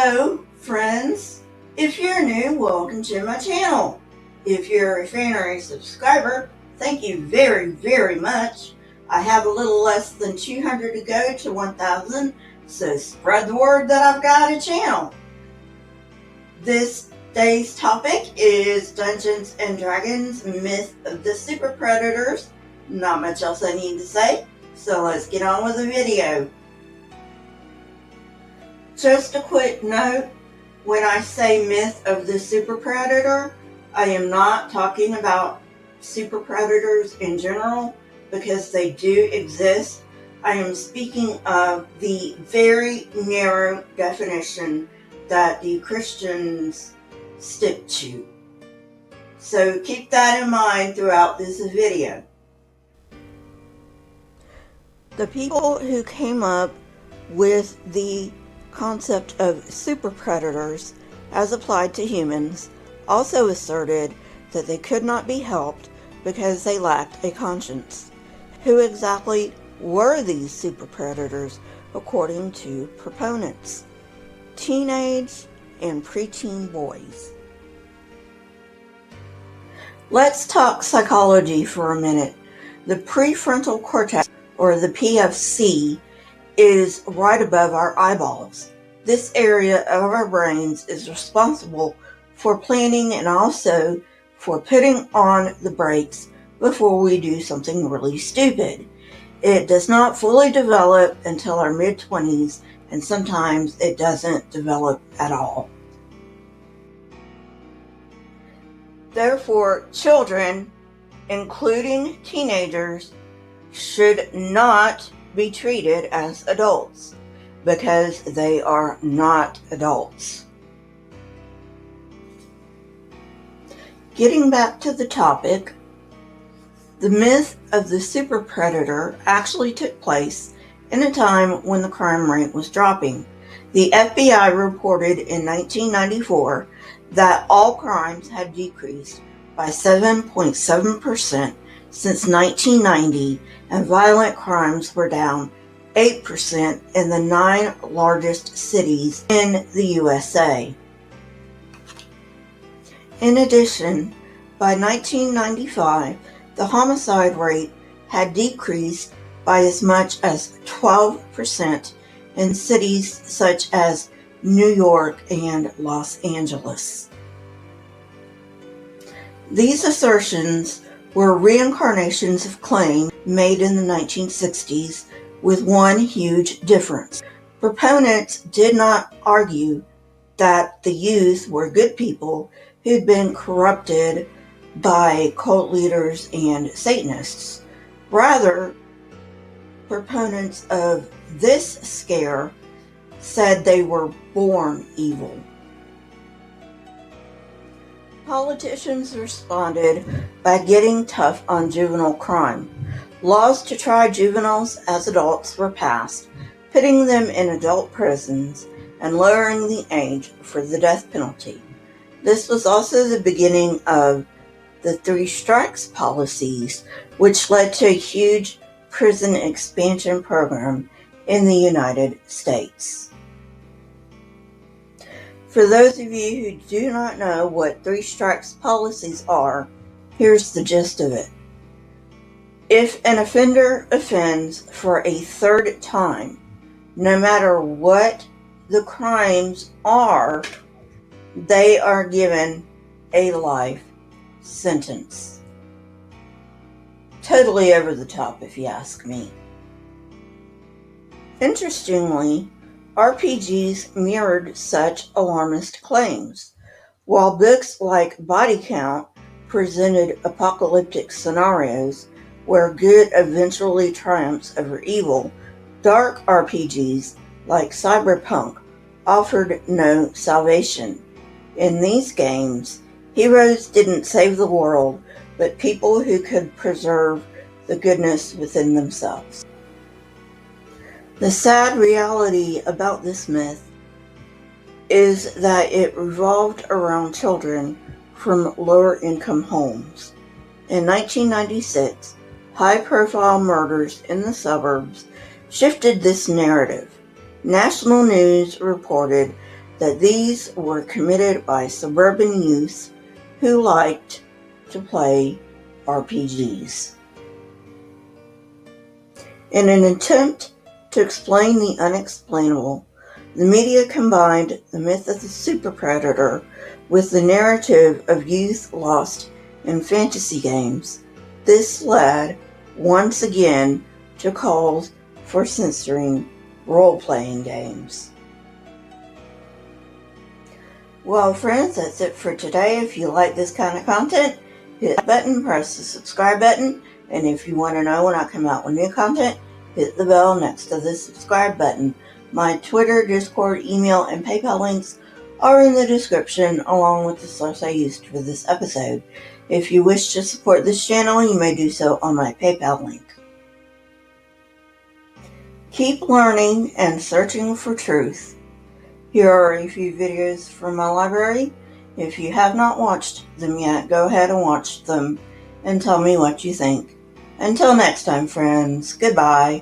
Hello, friends. If you're new, welcome to my channel. If you're a fan or a subscriber, thank you very, very much. I have a little less than 200 to go to 1,000, so spread the word that I've got a channel. This day's topic is Dungeons and Dragons Myth of the Super Predators. Not much else I need to say, so let's get on with the video. Just a quick note, when I say myth of the super predator, I am not talking about super predators in general, because they do exist. I am speaking of the very narrow definition that the Christians stick to. So keep that in mind throughout this video. The people who came up with the concept of super predators as applied to humans also asserted that they could not be helped because they lacked a conscience. Who exactly were these super predators according to proponents? Teenage and preteen boys. Let's talk psychology for a minute. The prefrontal cortex, or the PFC, is right above our eyeballs. This area of our brains is responsible for planning and also for putting on the brakes before we do something really stupid. It does not fully develop until our mid-20s, and sometimes it doesn't develop at all. Therefore, children, including teenagers, should not be treated as adults because they are not adults. Getting back to the topic, the myth of the super predator actually took place in a time when the crime rate was dropping. The FBI reported in 1994 that all crimes had decreased by 7.7% since 1990, and violent crimes were down 8% in the 9 largest cities in the USA. In addition, by 1995, the homicide rate had decreased by as much as 12% in cities such as New York and Los Angeles. These assertions were reincarnations of claims made in the 1960s, with one huge difference. Proponents did not argue that the youth were good people who'd been corrupted by cult leaders and Satanists. Rather, proponents of this scare said they were born evil. Politicians responded by getting tough on juvenile crime. Laws to try juveniles as adults were passed, putting them in adult prisons and lowering the age for the death penalty. This was also the beginning of the 3 strikes policies, which led to a huge prison expansion program in the United States. For those of you who do not know what 3 strikes policies are, here's the gist of it. If an offender offends for a 3rd time, no matter what the crimes are, they are given a life sentence. Totally over the top, if you ask me. Interestingly, RPGs mirrored such alarmist claims. While books like Body Count presented apocalyptic scenarios where good eventually triumphs over evil, dark RPGs like Cyberpunk offered no salvation. In these games, heroes didn't save the world, but people who could preserve the goodness within themselves. The sad reality about this myth is that it revolved around children from lower income homes. In 1996, high-profile murders in the suburbs shifted this narrative. National news reported that these were committed by suburban youth who liked to play RPGs. In an attempt to explain the unexplainable, the media combined the myth of the super predator with the narrative of youth lost in fantasy games. This led, once again, to calls for censoring role-playing games. Well, friends, that's it for today. If you like this kind of content, hit the button, press the subscribe button, and if you want to know when I come out with new content, hit the bell next to the subscribe button. My Twitter, Discord, email, and PayPal links are in the description, along with the source I used for this episode. If you wish to support this channel, you may do so on my PayPal link. Keep learning and searching for truth. Here are a few videos from my library. If you have not watched them yet, go ahead and watch them and tell me what you think. Until next time, friends, goodbye.